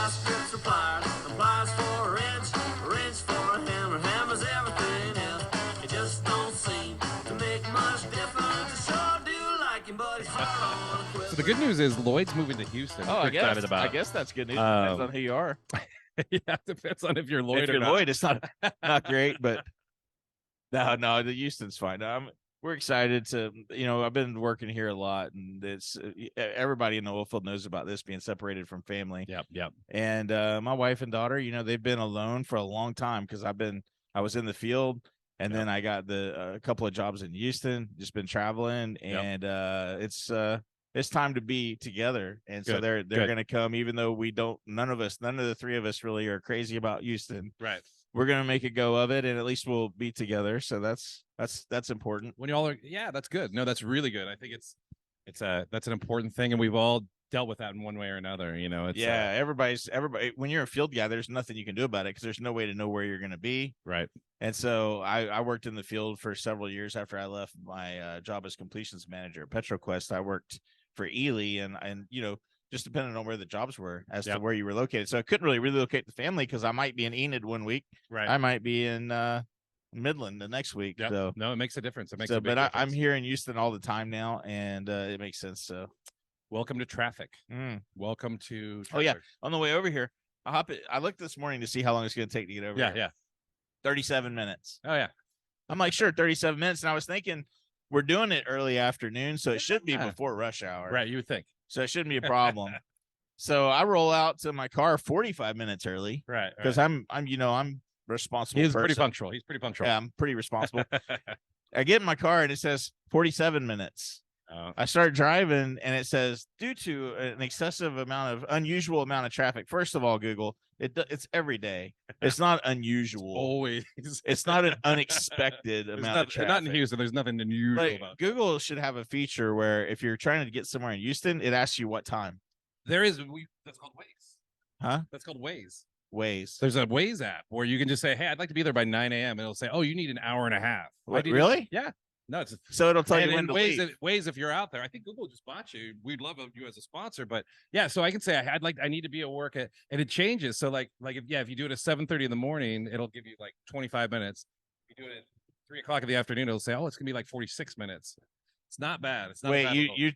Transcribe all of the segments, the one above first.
strips for pliers, and pliers for a wrench for a hammer, hammers everything else. It just don't seem to make much difference. I sure do like him, but it's hard on a quit. So the good news is Lloyd's moving to Houston. Oh, I excited about. I guess that's good news. Depends on who you are. Yeah, depends on if you're Lloyd If or you're not. Lloyd, it's not great, but no, the Houston's fine. We're excited to, I've been working here a lot, and it's everybody in the oilfield knows about this being separated from family. Yep. And my wife and daughter, they've been alone for a long time because I was in the field, and then I got a couple of jobs in Houston, just been traveling, and it's time to be together. And so they're going to come, even though none of the three of us really are crazy about Houston. Right. We're going to make a go of it, and at least we'll be together. So that's important. When y'all are, that's good. No, that's really good. I think that's an important thing, and we've all dealt with that in one way or another. It's everybody. When you're a field guy, there's nothing you can do about it because there's no way to know where you're going to be. Right. And so I worked in the field for several years after I left my job as completions manager at PetroQuest. I worked for Ely, and just depending on where the jobs were as to where you were located. So I couldn't really relocate the family because I might be in Enid one week. Right. I might be in Midland the next week. Yep. So no, it makes a difference. It makes a big difference. I'm here in Houston all the time now, and it makes sense. So welcome to traffic. Welcome to traffic. Oh yeah. On the way over here, I looked this morning to see how long it's going to take to get over here. Yeah. 37 minutes. Oh yeah. I'm like, sure, 37 minutes. And I was thinking we're doing it early afternoon, so it should be before rush hour. Right, you would think. So it shouldn't be a problem. So I roll out to my car 45 minutes early. Right. Because I'm responsible. He's pretty punctual. He's pretty punctual. Yeah, I'm pretty responsible. I get in my car and it says 47 minutes. I start driving and it says, due to an unusual amount of traffic. First of all, Google, it's every day. It's not unusual. Always. It's not an unexpected amount of traffic. Not in Houston. There's nothing unusual about it. Google should have a feature where if you're trying to get somewhere in Houston, it asks you what time. There is. That's called Waze. Huh? That's called Waze. Waze. There's a Waze app where you can just say, hey, I'd like to be there by 9 a.m. And it'll say, oh, you need an hour and a half. What, really? Yeah. No, so it'll tell you when to leave. Waze, if you're out there. I think Google just bought you. We'd love you as a sponsor, but yeah. So I can say I need to be at work and it changes. So if you do it at 7:30 in the morning, it'll give you like 25 minutes. If you do it at 3 o'clock in the afternoon, it'll say, oh, it's gonna be like 46 minutes. It's not bad. It's not. Wait,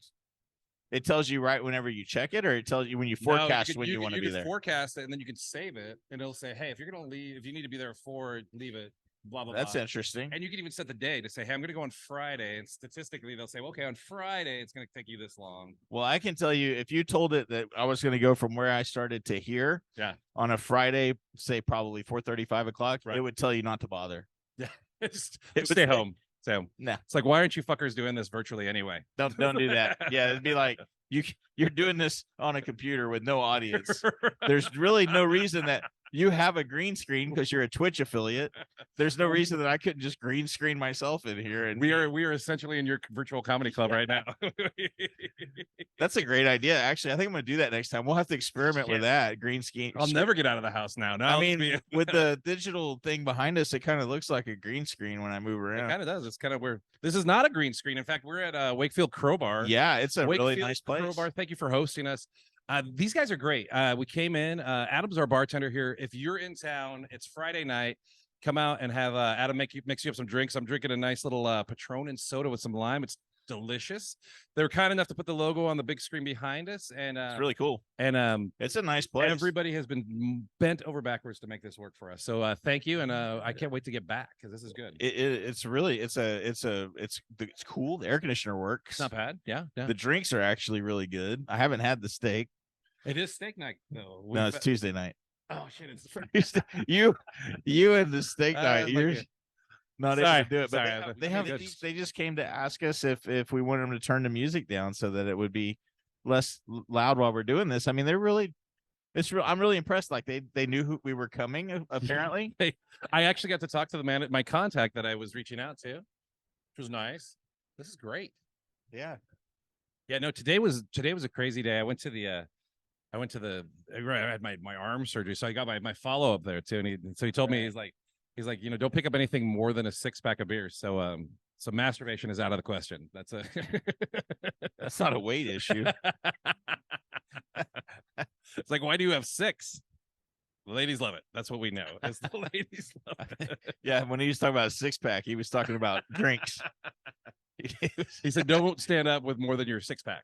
it tells you right whenever you check it, or it tells you when you forecast when you want to be there. Forecast it, and then you can save it, and it'll say, hey, if you're gonna leave, if you need to be there at 4, leave it. Blah, blah, That's blah. interesting. And you can even set the day to say, hey, I'm going to go on Friday. And statistically, they'll say, well, okay, on Friday, it's going to take you this long. Well, I can tell you, if you told it that I was going to go from where I started to here on a Friday, say probably 4:30, 5 o'clock, it would tell you not to bother. Yeah. Stay home. So nah. It's like, why aren't you fuckers doing this virtually anyway? Don't do that. Yeah, it'd be like, you're doing this on a computer with no audience. There's really no reason that you have a green screen because you're a Twitch affiliate. There's no reason that I couldn't just green screen myself in here. And we are essentially in your virtual comedy club right now. That's a great idea. Actually, I think I'm going to do that next time. We'll have to experiment with that green screen. I'll never get out of the house now. I mean, with the digital thing behind us, it kind of looks like a green screen when I move around. It kind of does. It's kind of weird. This is not a green screen. In fact, we're at Wakefield Crowbar. Yeah, it's a really nice place. Crowbar. Thank you for hosting us. These guys are great. We came in. Adam's our bartender here. If you're in town, it's Friday night. Come out and have Adam mix you up some drinks. I'm drinking a nice little Patron and soda with some lime. It's delicious. They were kind enough to put the logo on the big screen behind us, and it's really cool. And it's a nice place. Everybody has been bent over backwards to make this work for us. So thank you, and I can't wait to get back because this is good. It's really it's cool. The air conditioner works. It's not bad. Yeah. The drinks are actually really good. I haven't had the steak. It is steak night though. No, it's Tuesday night. Oh shit! It's you and the steak night. You're not able to do it, but they just came to ask us if we wanted them to turn the music down so that it would be less loud while we're doing this. I mean, I'm really impressed. Like they knew who we were coming. Apparently, I actually got to talk to the man at my contact that I was reaching out to, which was nice. This is great. Yeah. No, today was a crazy day. I had my arm surgery, so I got my follow up there too. And he told me he's like, don't pick up anything more than a 6-pack of beer. So masturbation is out of the question. That's not a weight issue. It's like, why do you have 6? The ladies love it. That's what we know. Is the ladies love it. Yeah, when he was talking about a 6-pack, he was talking about drinks. He said, "Don't stand up with more than your 6-pack."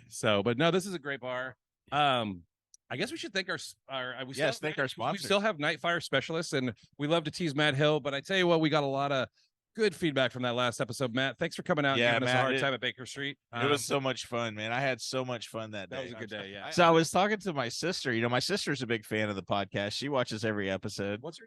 So, but no, this is a great bar. I guess we should thank our thank our sponsors. We still have Night Fire specialists, and we love to tease Matt Hill. But I tell you what, we got a lot of good feedback from that last episode. Matt, thanks for coming out and giving us a hard time at Baker Street. It was so much fun, man. I had so much fun that day. That was a good day. Yeah. So I was talking to my sister. You know, my sister's a big fan of the podcast. She watches every episode. What's her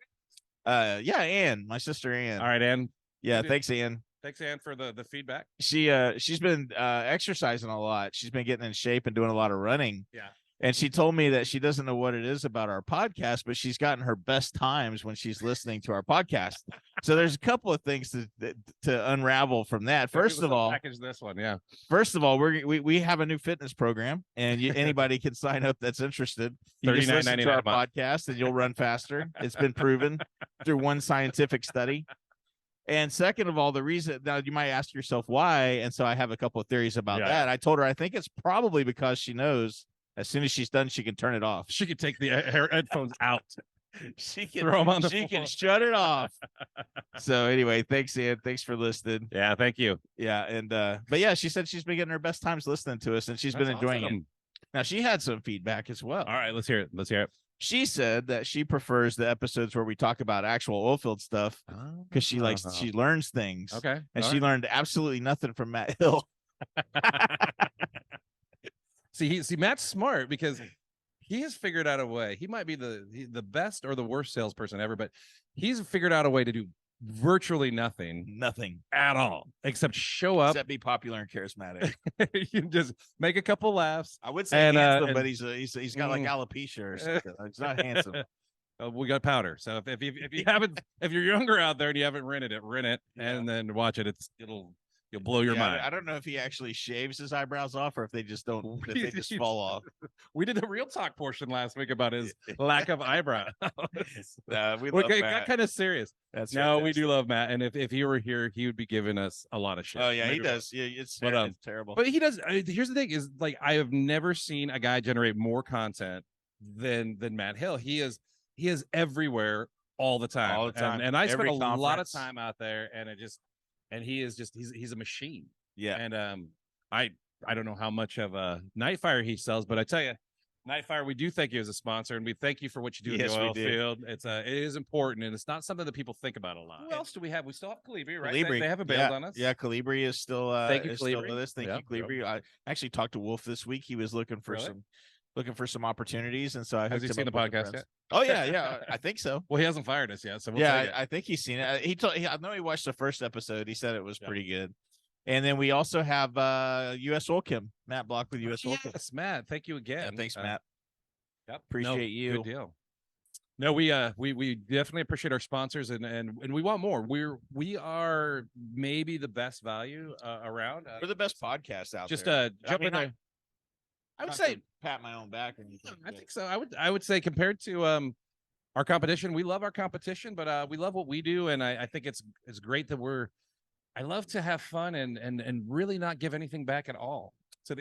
name? Yeah, Ann, my sister Ann. All right, Ann. Yeah, thanks, Ann. Thanks, Ann, for the feedback. She's been exercising a lot. She's been getting in shape and doing a lot of running. Yeah. And she told me that she doesn't know what it is about our podcast, but she's gotten her best times when she's listening to our podcast. So there's a couple of things to unravel from that. First of all, package this one, yeah. First of all, we have a new fitness program, and anybody can sign up that's interested. You just listen to our podcast, and you'll run faster. It's been proven through one scientific study. And second of all, the reason, now you might ask yourself why, and so I have a couple of theories about that. I told her I think it's probably because she knows as soon as she's done, she can turn it off. She can take the headphones out. She can throw them on the She floor. can shut it off. So anyway, thanks, Ann. Thanks for listening. Yeah, thank you. Yeah, and but yeah, she said she's been getting her best times listening to us, and she's been enjoying it. Now she had some feedback as well. All right, let's hear it. Let's hear it. She said that she prefers the episodes where we talk about actual oilfield stuff because she learns things. Okay, and she learned absolutely nothing from Matt Hill. See, Matt's smart because he has figured out a way. He might be the best or the worst salesperson ever, but he's figured out a way to do virtually nothing at all, except show up, except be popular and charismatic. You can just make a couple laughs. I would say handsome, but he's got like alopecia or something. He's not handsome. We got powder. So if you're younger out there and you haven't rented it, rent it and then watch it. You'll blow your mind. I don't know if he actually shaves his eyebrows off or if they just don't. If they just fall off. We did the real talk portion last week about his lack of eyebrow. We got kind of serious. That's we do love Matt, and if he were here, he would be giving us a lot of shit. Oh yeah, he does. Yeah, it's terrible. But he does. Here's the thing: is like I have never seen a guy generate more content than Matt Hill. He is everywhere all the time. All the time. And I spent a lot of time out there, and he's a machine. Yeah. And I don't know how much of a Night Fire he sells, but I tell you, Night Fire, we do thank you as a sponsor, and we thank you for what you do in the oil field. It is important, and it's not something that people think about a lot. Who else do we have? We still have Calibri, right? They haven't bailed on us. Yeah, Calibri is still thank you, still with us. Thank you, Calibri. I actually talked to Wolf this week. He was looking for some opportunities, and so I has he seen the podcast yet? Oh yeah, I think so. Well, he hasn't fired us yet, so I think he's seen it. I know he watched the first episode. He said it was pretty good. And then we also have US Oil Chem, Matt Block with US Oil Chem. Yes, Matt. Thank you again. Yeah, thanks, Matt. Yep. Appreciate you. Good deal. No, we definitely appreciate our sponsors, and we want more. We are maybe the best value around. We're the best podcast out just there. Jump in there. I would say pat my own back or anything. I think so. I would say compared to our competition, we love our competition, but we love what we do, and I think it's great that I love to have fun and really not give anything back at all. So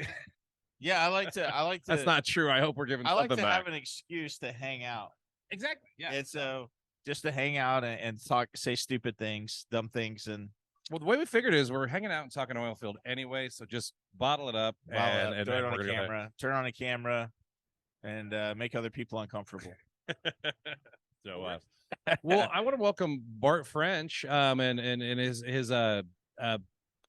yeah, I like to. That's not true. I hope we're giving. I like to back. have an excuse to hang out. Exactly. Yeah. And so just to hang out and talk, say stupid things, dumb things, and. Well, the way we figured it is we're hanging out and talking oil field anyway, so just bottle it up and turn on a camera, and make other people uncomfortable. So, well, I want to welcome Bart French, and his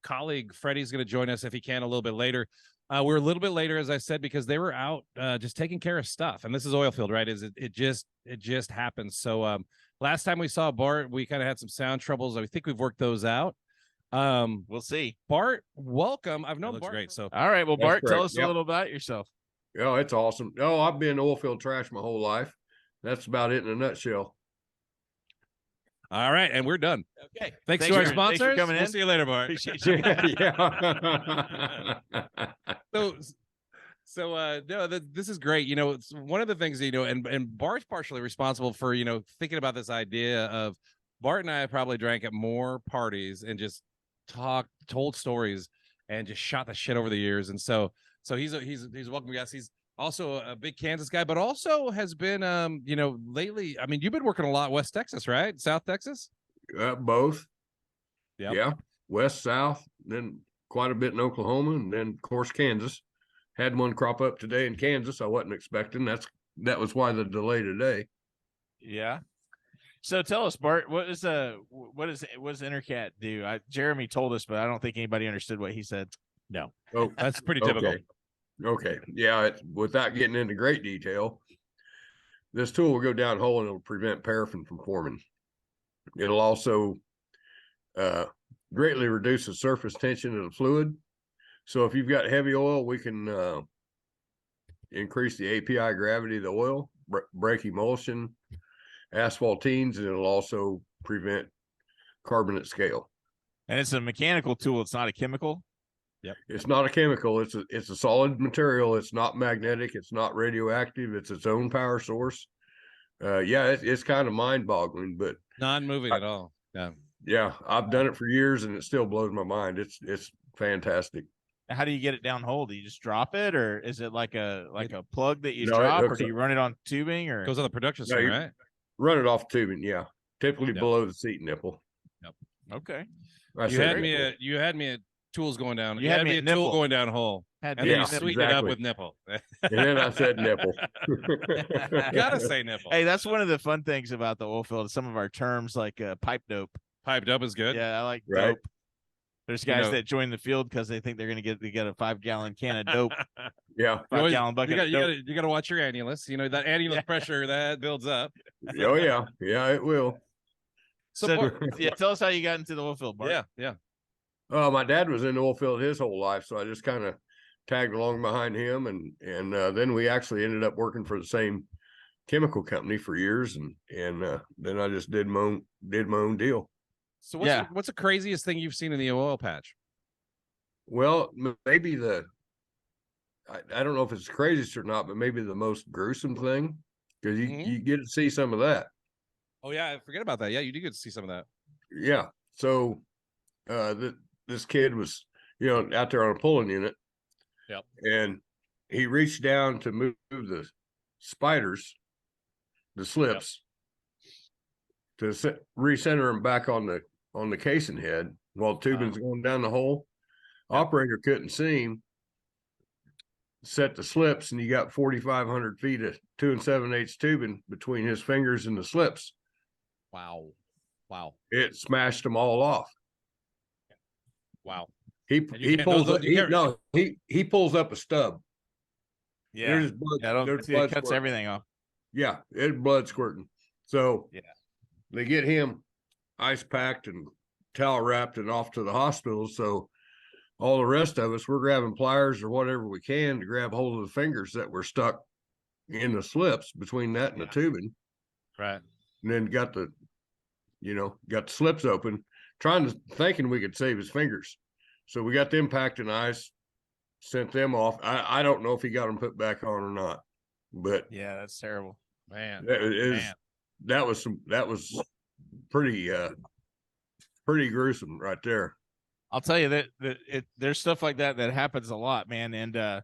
colleague Freddie's going to join us if he can a little bit later. We're a little bit later, as I said, because they were out just taking care of stuff, and this is oil field, right? It just happens. So last time we saw Bart, we kind of had some sound troubles. I think we've worked those out. We'll see. Bart, welcome. I've known Bart great. So all right, well, Bart, tell us a little about yourself. Oh, it's awesome. Oh, I've been oil field trash my whole life. That's about it in a nutshell. All right, and we're done. Okay. Thanks to our sponsors. Thanks for coming in. We'll see you later, Bart. Appreciate you. This is great. You know, it's one of the things, you know, and Bart's partially responsible for, you know, thinking about this idea of Bart and I probably drank at more parties and just told stories and just shot the shit over the years. And so he's a welcome guest. He's Also a big Kansas guy, but also has been, lately. I mean, you've been working a lot West Texas, right? South Texas. Both. Yep. Yeah, west, south, then quite a bit in Oklahoma, and then of course Kansas. Had one crop up today in Kansas. I wasn't expecting. That was why the delay today. Yeah. So tell us, Bart, what does Intercat do? Jeremy told us, but I don't think anybody understood what he said. No. Oh, That's pretty typical. Okay. Yeah. Without getting into great detail, this tool will go down hole and it'll prevent paraffin from forming. It'll also greatly reduce the surface tension of the fluid. So if you've got heavy oil, we can increase the API gravity of the oil, break emulsion, asphaltenes, and it'll also prevent carbonate scale. And it's a mechanical tool. It's not a chemical. Yep. It's not a chemical. It's a solid material. It's not magnetic. It's not radioactive. It's its own power source. It's kind of mind boggling, but Non-moving at all. Yeah. Yeah, I've done it for years and it still blows my mind. It's fantastic. How do you get it down hole? Do you just drop it, or is it like a plug that you No, it drop, or hooks do you up. run it on tubing, or Goes on the production No, swing, you- right? Run it off tubing, yeah. Typically Yep. below the seat nipple. okay? You had me at tools going down. You had me a at tool nipple. going down hole. Had And me then Yeah, you at sweeten it up exactly. with nipple. And then I said nipple. Gotta say nipple. Hey, that's one of the fun things about the oil field. Some of our terms like pipe dope. Piped up is good. Yeah, I like Right. dope. There's guys know- that join the field because they think they're going to get a 5-gallon can of dope, Yeah. 5-gallon bucket. You of dope. gotta watch your annulus. You know that annulus Yeah. pressure that builds up. Oh yeah. Yeah, it will. So, Bart- yeah, tell us how you got into the oil field, Bart. yeah. My dad was in the oil field his whole life, so I just kind of tagged along behind him, and then we actually ended up working for the same chemical company for years, and then I just did my own deal. So what's the craziest thing you've seen in the oil patch? Well, maybe I don't know if it's the craziest or not, but maybe the most gruesome thing, because you get to see some of that. Oh yeah, I forget about that. Yeah, you do get to see some of that. Yeah. So this kid was, out there on a pulling unit. Yep. And he reached down to move the spiders, the slips, to recenter them back on the casing head while tubing's going down the hole. Yep. Operator couldn't see him. Set the slips, and you got 4,500 feet of 2 7/8 tubing between his fingers and the slips. Wow. It smashed them all off. Wow. He can't- pulls those- up, you can't- he pulls up a stub. Yeah, There's blood, I don't there's see it blood cuts squirting. everything off. Yeah, it's blood squirting. So Yeah. they get him ice packed and towel wrapped and off to the hospital. So all the rest of us, we're grabbing pliers or whatever we can to grab hold of the fingers that were stuck in the slips between that and the tubing, Right. and then got the slips open, thinking we could save his fingers. So we got them packed in ice, sent them off. I don't know if he got them put back on or not, but Yeah, that's terrible. Man. that was pretty gruesome right there. I'll tell you that there's stuff like that happens a lot, man, and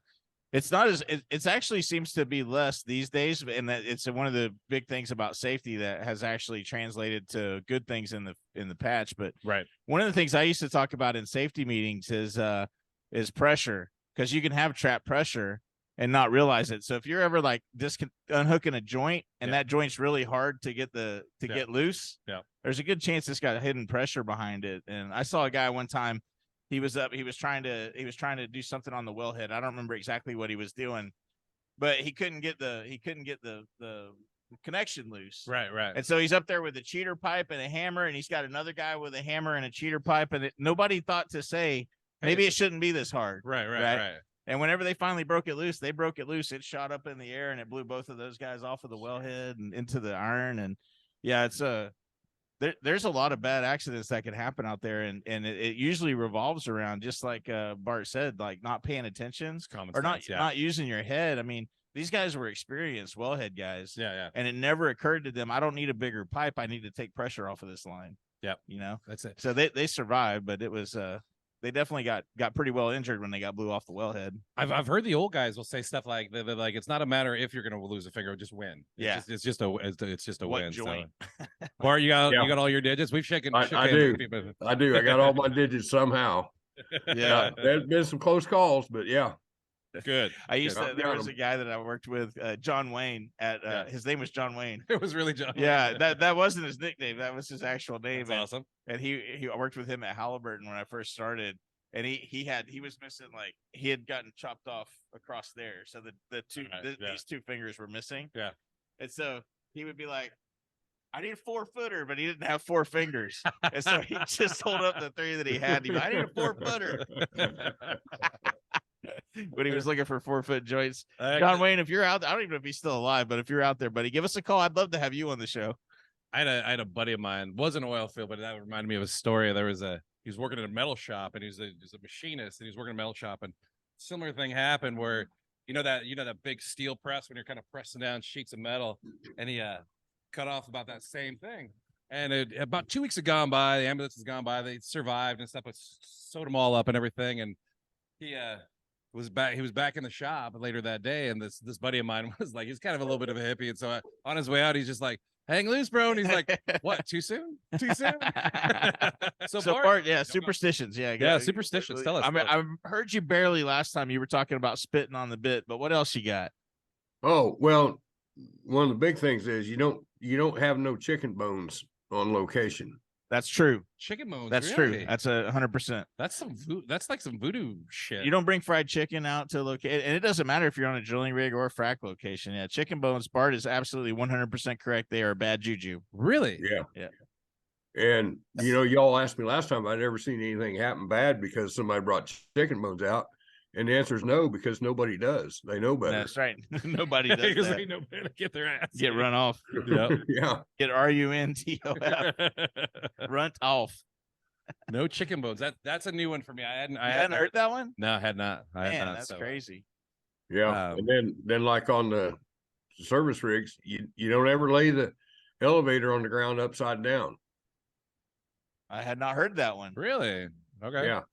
it's not it's actually seems to be less these days, and that it's one of the big things about safety that has actually translated to good things in the patch. But Right. one of the things I used to talk about in safety meetings is pressure, because you can have trap pressure and not realize it. So if you're ever like unhooking a joint and that joint's really hard to get get loose, there's a good chance it's got hidden pressure behind it. And I saw a guy one time, he was trying to do something on the wellhead. I don't remember exactly what he was doing, but he couldn't get the connection loose. Right. And so he's up there with a cheater pipe and a hammer, and he's got another guy with a hammer and a cheater pipe, and nobody thought to say, maybe it shouldn't be this hard. Right. And whenever they finally broke it loose, it shot up in the air and it blew both of those guys off of the wellhead and into the iron. And yeah, it's there's a lot of bad accidents that can happen out there, and it usually revolves around, just like Bart said, like not paying attention or not using your head. I mean, these guys were experienced wellhead guys. Yeah. And it never occurred to them, I don't need a bigger pipe. I need to take pressure off of this line. Yep. You know, That's it. so they survived, but it was they definitely got pretty well injured when they got blew off the wellhead. I've heard the old guys will say stuff like they're like it's not a matter if you're going to lose a finger, just win. Yeah. It's just a What win. joint? So. Bart, you got Yeah. all your digits. We've shaken. I shook hands do. with people. I do. I got all my digits somehow. Yeah. There's been some close calls, but yeah. Good. I used Good. to. There was a guy that I worked with, John Wayne. His name was John Wayne. It was really John. Yeah, that wasn't his nickname. That was his actual name. That's awesome. And I worked with him at Halliburton when I first started. And he was missing, like, he had gotten chopped off across there, so these two fingers were missing. Yeah. And so he would be like, I need a 4-footer, but he didn't have 4 fingers. And so he just hold up the 3 that he had. He'd be like, I need a 4-footer. When he was looking for 4-foot joints. John Wayne, if you're out there, I don't even know if he's still alive, but if you're out there, buddy, give us a call. I'd love to have you on the show. I had a buddy of mine, wasn't oil field, but that reminded me of a story. He was working at a metal shop, and he was a machinist, and he was working at a metal shop, and similar thing happened where that big steel press when you're kind of pressing down sheets of metal, and he cut off about that same thing. And about 2 weeks had gone by, the ambulance has gone by, they survived and stuff, but sewed them all up and everything, and he was back in the shop later that day, and this buddy of mine was like, he's kind of a little bit of a hippie, and so on his way out, he's just like, hang loose, bro. And he's like, what, too soon? Too soon? so Bart, yeah, superstitions. Yeah, superstitions. Tell us. I mean, I heard you barely last time you were talking about spitting on the bit, but what else you got? Oh, well, one of the big things is you don't have no chicken bones on location. That's true. Chicken bones. That's really? true. That's 100%. That's like some voodoo shit. You don't bring fried chicken out to locate, and it doesn't matter if you're on a drilling rig or a frac location. Yeah, chicken bones. Bart is absolutely 100% correct. They are bad juju. Really? Yeah. And y'all asked me last time I'd ever seen anything happen bad because somebody brought chicken bones out, and the answer is no, because nobody does. They know better. That's right. Nobody does Because that. they know better. Get their ass. Get run off. Yep. Yeah. Get RUNTOF. Runt off. No chicken bones. That's a new one for me. I hadn't heard that one. No, I had not. Man, that's crazy. Yeah. And then like on the service rigs, you don't ever lay the elevator on the ground upside down. I had not heard that one. Really? Okay. Yeah.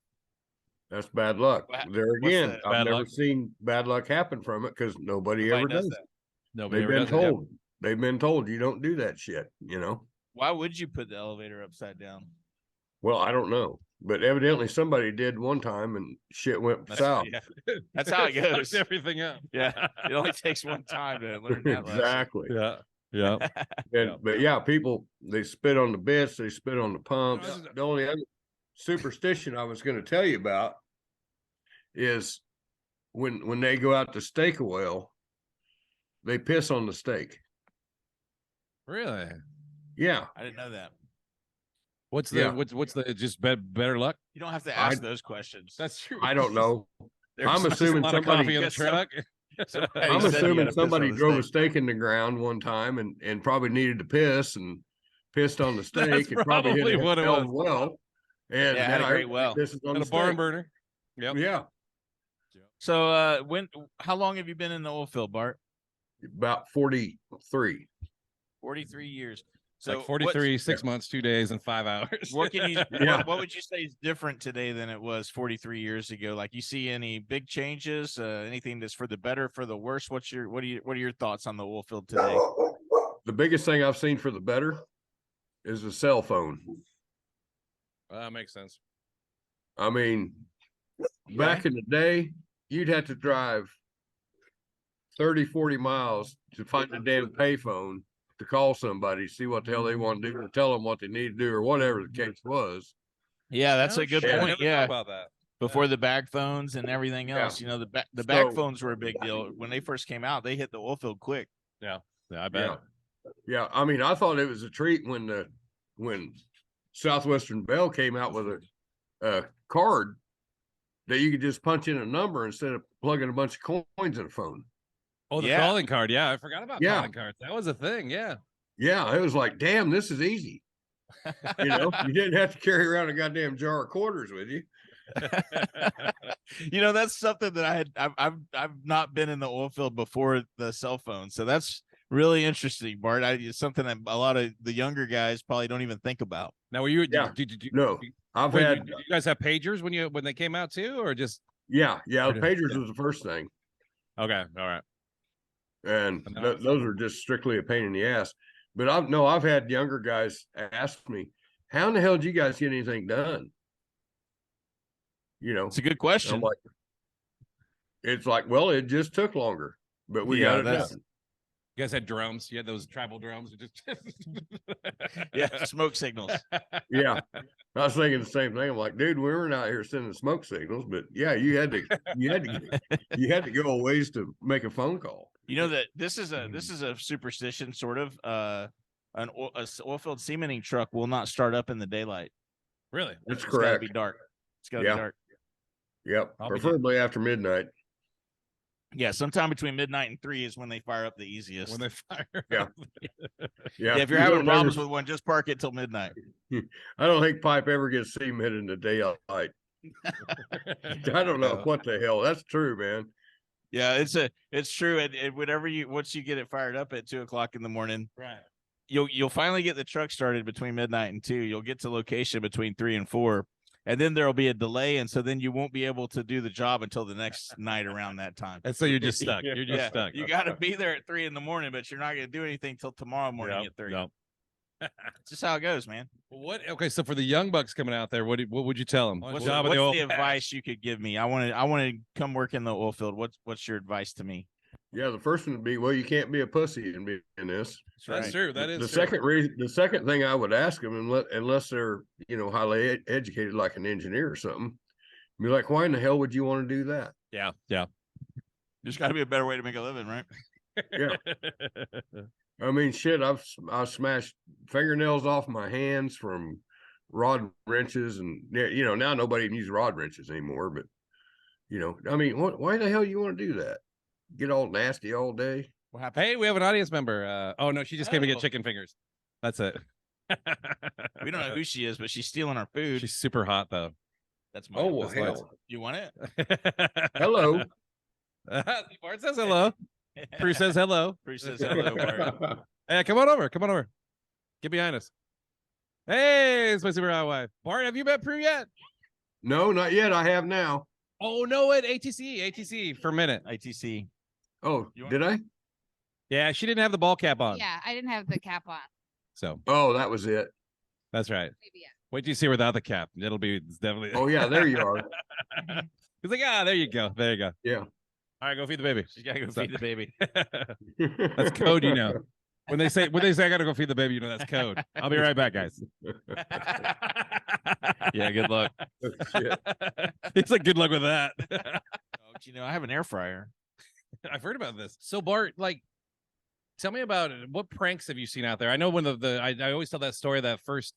That's bad luck. There again, I've never seen bad luck happen from it because nobody ever does that. Nobody They've been told. They've been told you don't do that shit, Why would you put the elevator upside down? Well, I don't know. But evidently somebody did one time and shit went south. Yeah. That's how it goes. Fucked everything up. Yeah. It only takes one time to learn that lesson. Exactly. Yeah. Yeah. But yeah, people, they spit on the bits, they spit on the pumps. The only other superstition I was going to tell you about is when they go out to stake a well, they piss on the stake. Really? Yeah. I didn't know that. What's the just better luck? You don't have to ask those questions. That's true. I don't know. I'm There's assuming a lot of somebody coffee in the truck. I'm assuming somebody drove a stake in the ground one time and probably needed to piss and pissed on the stake. That's and probably hit what it a was. well. And had a great well. This is on And the a barn stake. burner. Yep. Yeah. So how long have you been in the oil field, Bart? About 43. 43 years. So Like 43, 6 months, 2 days, and 5 hours. What can you? Yeah. What would you say is different today than it was 43 years ago? Like, you see any big changes? Anything that's for the better, for the worse? What are your thoughts on the oil field today? The biggest thing I've seen for the better is the cell phone. That makes sense. I mean, back in the day, you'd have to drive 30, 40 miles to find a damn payphone to call somebody, see what the hell they want to do, or tell them what they need to do, or whatever the case was. Yeah, that's a good I point. never Yeah, thought about that. before the bag phones and everything else, the bag phones were a big deal when they first came out. They hit the oil field quick. Yeah, I bet. Yeah. I mean, I thought it was a treat when Southwestern Bell came out with a card that you could just punch in a number instead of plugging a bunch of coins in a phone. Oh, the Yeah. calling card. Yeah, I forgot about Yeah. calling cards. That was a thing. Yeah. Yeah, it was like, damn, this is easy. You didn't have to carry around a goddamn jar of quarters with you. That's something that I've not been in the oil field before the cell phone. So that's really interesting, Bart. It's something that a lot of the younger guys probably don't even think about. Now, were you? Yeah. No, I've wait, had. did you guys have pagers when they came out too, or just? Yeah. The pagers Yeah. was the first thing. Okay, all right. And And then those are just strictly a pain in the ass. But I've had younger guys ask me, how in the hell did you guys get anything done? You know, It's a good I'm question. like, it's like, well, it just took longer, but we got it done. You guys had drums. You had those tribal drums. Just Yeah, smoke signals. Yeah. I was thinking the same thing. I'm like, dude, we weren't out here sending smoke signals, but yeah, you had to go a ways to make a phone call. You know that this is a superstition, sort of. An oil field cementing truck will not start up in the daylight. Really? That's It's got to correct. be dark. It's got to Yeah. be dark. Yep. I'll be Preferably after midnight. Yeah, sometime between midnight and 3 is when they fire up the easiest. When they fire. Yeah. Yeah, if you're You having don't problems with one, just park it till midnight. I don't think pipe ever gets cemented in the daylight. I don't know what the hell. That's true, man. Yeah, it's true. And once you get it fired up at 2:00 in the morning, Right. You'll finally get the truck started between midnight and 2. You'll get to location between 3 and 4, and then there'll be a delay, and so then you won't be able to do the job until the next night around that time. And so you're just stuck. You're just stuck. You got to be there at 3 in the morning, but you're not going to do anything till tomorrow morning at 3. Yep. It's just how it goes, man. What? Okay, so for the young bucks coming out there, what would you tell them? What's the advice you could give me? I want to come work in the oil field. What's your advice to me? Yeah, the first one would be, well, you can't be a pussy and be in this. That's true. That is the true. The second thing I would ask them, unless they're highly educated, like an engineer or something, be like, why in the hell would you want to do that? Yeah. There's got to be a better way to make a living, right? Yeah. I mean, shit, I've smashed fingernails off my hands from rod wrenches, and now nobody even uses rod wrenches anymore. But I mean, why the hell you want to do that? Get all nasty all day? What happened? Hey, we have an audience member. Oh no, she just came to get chicken fingers. That's it. We don't know who she is, but she's stealing our food. She's super hot though. That's my. Oh well, That's hell. You want it? Hello. Bart says hello. Prue says hello. Prue says hello, Bart. Hey, come on over. Come on over. Get behind us. Hey, it's my super hot wife. Bart, have you met Prue yet? No, not yet. I have now. Oh no, at ATC for a minute. ITC. Oh, did I? Yeah, she didn't have the ball cap on. Yeah, I didn't have the cap on. So Oh, that was it. that's right. Maybe yeah. Wait till you see her without the cap. It's definitely. Oh yeah, there you are. He's like, there you go. There you go. Yeah. All right, go feed the baby. She's got to go feed the baby. That's code, When they say I gotta go feed the baby, that's code. I'll be right back, guys. Yeah, good luck. Shit. It's like good luck with that. I have an air fryer. I've heard about this. So Bart, tell me about it. What pranks have you seen out there? I know when I always tell that story, that first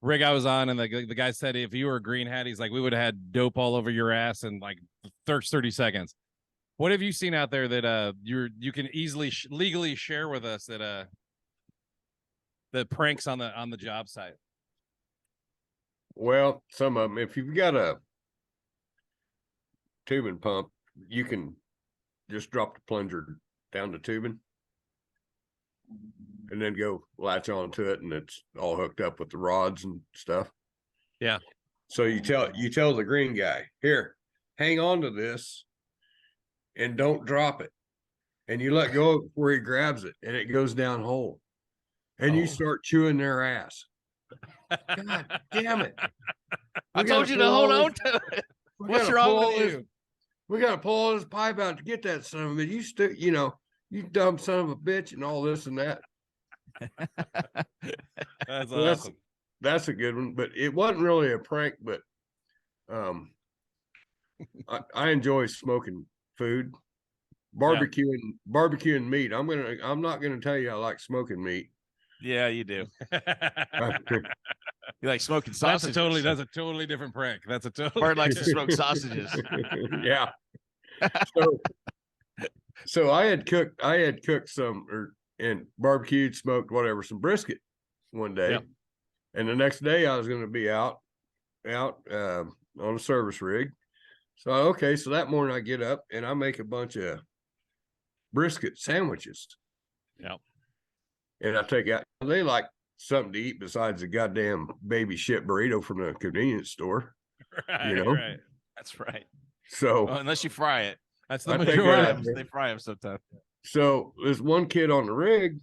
rig I was on, and the guy said if you were a green hat, he's like, we would have had dope all over your ass in like 30 seconds. What have you seen out there that you can easily legally share with us that the pranks on the job site? Well, some of them, if you've got a tubing pump, you can just drop the plunger down the tubing and then go latch onto it, and it's all hooked up with the rods and stuff. Yeah. So you tell the green guy, here, hang on to this and don't drop it. And you let go before he grabs it, and it goes down hole. And you start chewing their ass. God damn it. I told you to hold on to it. What's wrong with you? We got to pull all this pipe out to get that son of a bitch. You dumb son of a bitch, and all this and that. That's So awesome. That's a good one, but it wasn't really a prank. But I enjoy smoking food, barbecuing meat. I'm not gonna tell you I like smoking meat. Yeah, you do. You like smoking sausages. That's a totally different prank. That's a totally. Bart likes to smoke sausages. Yeah. So I had cooked some and barbecued, smoked, whatever, some brisket one day. Yeah. And the next day I was going to be out on a service rig. So that morning I get up and I make a bunch of brisket sandwiches. Yep. And I take out, they like something to eat besides the goddamn baby shit burrito from the convenience store. Right, know? right. That's right. So Oh, unless you fry it. That's the I take majority. that out. They fry them sometimes. So this one kid on the rig,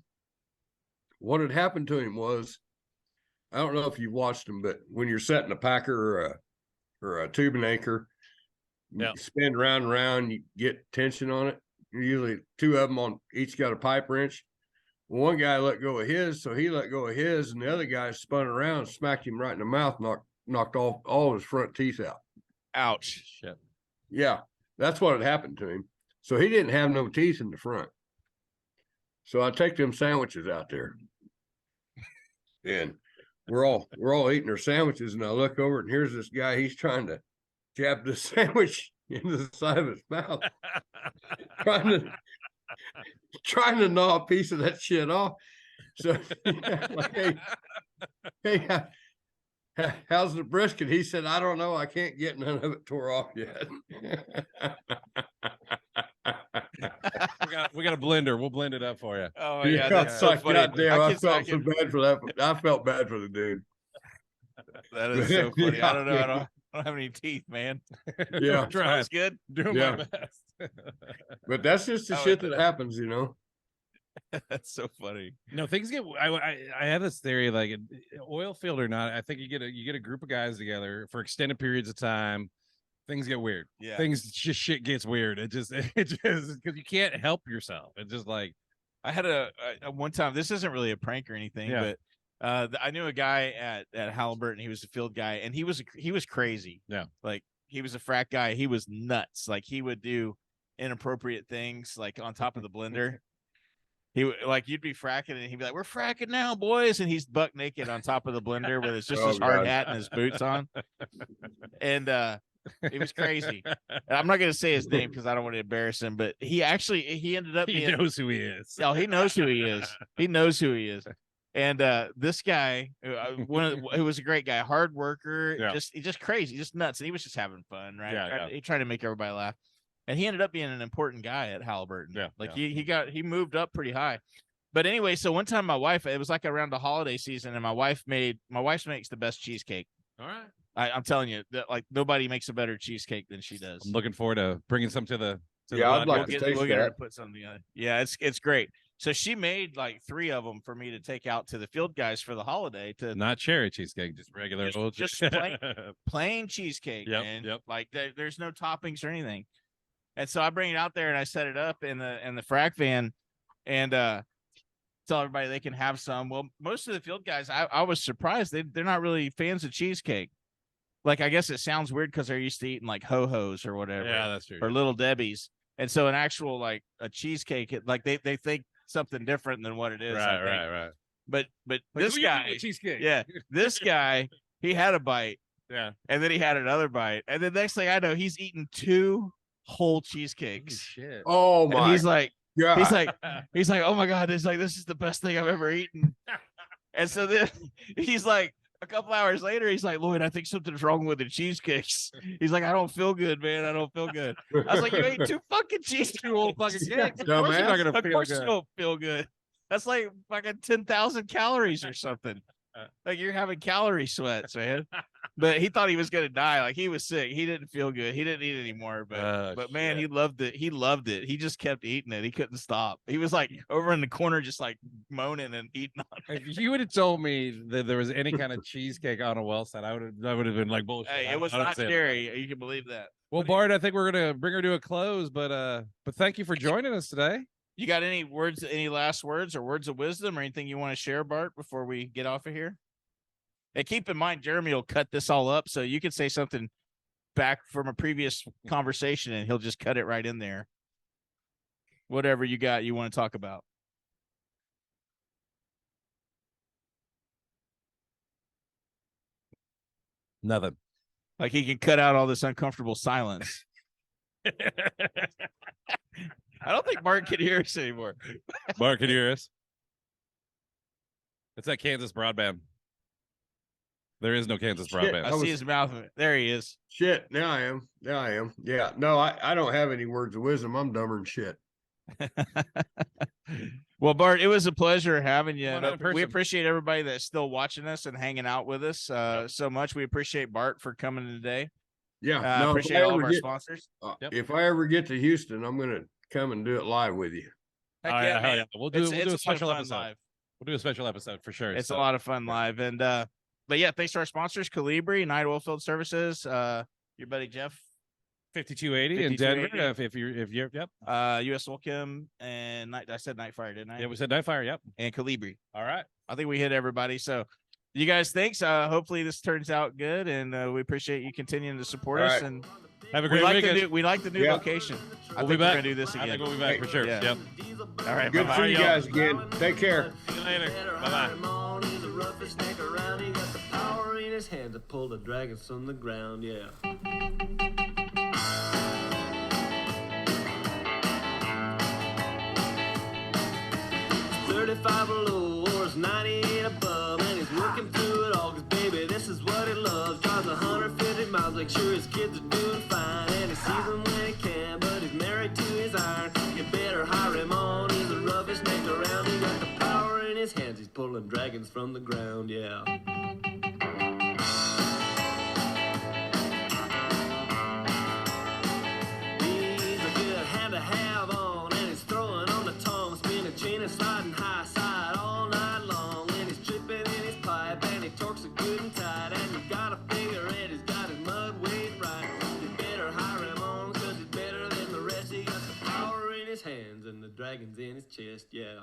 what had happened to him was, I don't know if you've watched them, but when you're setting a packer or a tubing anchor, you Yep. spin round and round, you get tension on it. Usually two of them on each got a pipe wrench. Well, one guy let go of his, so he let go of his, and the other guy spun around, smacked him right in the mouth, knocked off all his front teeth out. Ouch. Shit. Yeah, that's what had happened to him. So he didn't have no teeth in the front. So I take them sandwiches out there, and we're all eating our sandwiches, and I look over, and here's this guy. He's trying to jab the sandwich into the side of his mouth, trying to gnaw a piece of that shit off. So, like, hey, how's the brisket? He said, I don't know. I can't get none of it tore off yet. we got a blender. We'll blend it up for you. Oh yeah, that's so like, funny. goddamn, I felt so can- bad for that. I felt bad for the dude. That is so funny. Yeah. I don't know. I don't have any teeth, man. Yeah. Sounds good. Doing Yeah. my best. But that's just the Oh, shit that happens, you know. That's so funny. No, things get. I have this theory, like oil field or not. I think you get a group of guys together for extended periods of time. Things get weird. Yeah. Things just shit gets weird. It just because you can't help yourself. It's just like I had a one time. This isn't really a prank or anything, Yeah. but I knew a guy at Halliburton. He was a field guy, and he was crazy. Yeah. Like he was a frack guy. He was nuts. Like he would do inappropriate things, like on top of the blender. Like you'd be fracking, and he'd be like, "We're fracking now, boys," and he's buck naked on top of the blender with just Oh, his hard God. hat and his boots on, and it was crazy. And I'm not gonna say his name because I don't want to embarrass him, but he ended up he being. knows who he is. Oh, he knows who he is. He knows who he is. And this guy, who was a great guy, hard worker, Yeah. just crazy, just nuts, and he was just having fun, right? Yeah. He tried to make everybody laugh, and he ended up being an important guy at Halliburton. Yeah, like yeah. he moved up pretty high. But anyway, so one time my wife, it was like around the holiday season, and my wife makes the best cheesecake. All right. I'm telling you, that like nobody makes a better cheesecake than she does. I'm looking forward to bringing some to the. Yeah, I'd like podcast. to taste We'll get her to that. put something together. Yeah, it's great. So she made like 3 of them for me to take out to the field guys for the holiday to Not cherry cheesecake, just regular Just- old. just plain cheesecake. Yep, And yep. like there's no toppings or anything. And so I bring it out there and I set it up in the frac van and tell everybody they can have some. Well, most of the field guys, I was surprised they're not really fans of cheesecake. Like I guess it sounds weird because they're used to eating like ho-hos or whatever. Yeah, that's true. Or Little Debbie's. And so an actual like a cheesecake, like they think something different than what it is. I think. Right. But Like, this who you eating guy, with cheesecake. yeah, this guy, he had a bite Yeah. and then he had another bite. And the next thing I know, he's eating 2 whole Holy cheesecakes. shit. Oh And my he's like, God. he's like, oh my God, it's like, this is the best thing I've ever eaten. And so then he's like, a couple hours later, he's like, Lloyd, I think something's wrong with the cheesecakes. He's like, I don't feel good, man. I don't feel good. I was like, you ate 2 fucking cheesecakes. Old fucking cakes. Of Dumbass. course you're not gonna Of feel course good. you don't feel good. That's like fucking 10,000 calories or something. Like you're having calorie sweats, man. But he thought he was gonna die. Like he was sick. He didn't feel good. He didn't eat anymore. But man, shit. he loved it. He loved it. He just kept eating it. He couldn't stop. He was like over in the corner, just like moaning and eating on it. If you would have told me that there was any kind of cheesecake on a well site, I would have been like bullshit. Hey, I it was don't not say it. scary. You can believe that. Well, Bart, I think we're gonna bring her to a close, but thank you for joining us today. You got any last words or words of wisdom or anything you want to share, Bart, before we get off of here? And keep in mind, Jeremy will cut this all up, so you can say something back from a previous conversation, and he'll just cut it right in there. Whatever you want to talk about. Nothing. Like he can cut out all this uncomfortable silence. I don't think Bart can hear us anymore. Bart, can you hear us? It's that Kansas broadband. There is no Kansas Shit. broadband. I see his mouth. There he is. Shit. Now I am. Yeah. No, I don't have any words of wisdom. I'm dumber than shit. Well, Bart, it was a pleasure having you. Come on in We person. appreciate everybody that's still watching us and hanging out with us so much. We appreciate Bart for coming today. Yeah. No, Appreciate all of our sponsors. Yep. If I ever get to Houston, I'm gonna come and do it live with you. Heck Oh, yeah, hell man. yeah. We'll do It's a a lot of special fun episode. live. We'll do a special episode for sure. It's so. a lot of fun live. And but yeah, thanks to our sponsors, Calibri, United Oilfield Services, your buddy Jeff, 5280 in Denver. 5280. If you're, yep. US Oilchem, and I said Nightfire, didn't I? Yeah, we said Nightfire. Yep. And Calibri. All right. I think we hit everybody. So you guys, thanks. Hopefully this turns out good, and we appreciate you continuing to support All us. right. And Have a we great like weekend. the new Yeah. location. I We'll think be we're back. gonna do this I again. think we'll be back for sure. Yeah. Yep. All right, Good bye-bye. for you y'all. guys again. Take care. See you later. Bye-bye. He's the roughest snake around. He got the power in his hand to pull the dragons from the ground. Yeah. 35 below or it's 98 above, and he's working through it all, 'cause baby, this is what he loves. Drives 150 miles, make sure his kids are doing fine, and he sees them when he can, but he's married to his iron. You better hire him on, he's the roughest snake around. He got the power in his hands, he's pulling dragons from the ground, yeah. He's a good hand to have on, and he's throwing on the tongue, spinning chain and sliding high side all night long. And he's tripping in his pipe, and he torques it good and tight. And you gotta figure it, he's got his mud weight right. You better hire him on, 'cause he's better than the rest. He got the power in his hands and the dragons in his chest, yeah.